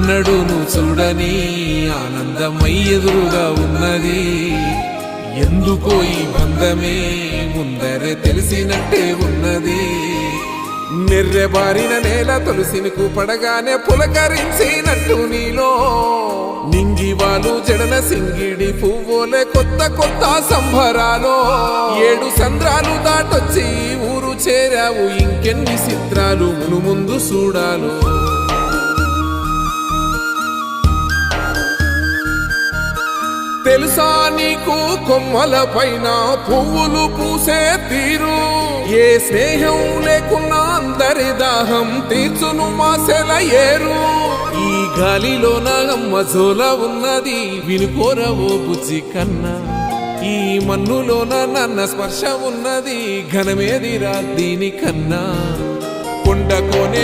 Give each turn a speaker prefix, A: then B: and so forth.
A: ఎన్నడూను చూడని ఆనందమై ఎదురుగా ఉన్నది. ఎందుకో ఈ బంధమే ముందరే తెలిసినట్టే ఉన్నది. నెర్రెబారిన నేల తులసిని పడగానే పులకరించినట్టు నీలో నింగివాలు జడన సింగిడి పువ్వులే కొత్త కొత్త సంభరాలో. 7 సంద్రాలు దాటొచ్చి ఊరు చేరావు, ఇంకెన్ని చిత్రాలు మును ముందు చూడాలో. తెలుసా నీకు కొమ్మల పైన పువ్వులు పూసే తీరు? ఏ స్నేహం లేకున్నా అందరి దాహం తీర్చును మాసెల ఏరు. ఈ గాలిలోన అమ్మజోల ఉన్నది, వినుకోరవో బుజ్జి కన్నా. ఈ మన్నులోన నన్న స్పర్శ ఉన్నది, ఘనమేదిరా దీనికన్నా. కొండకోనే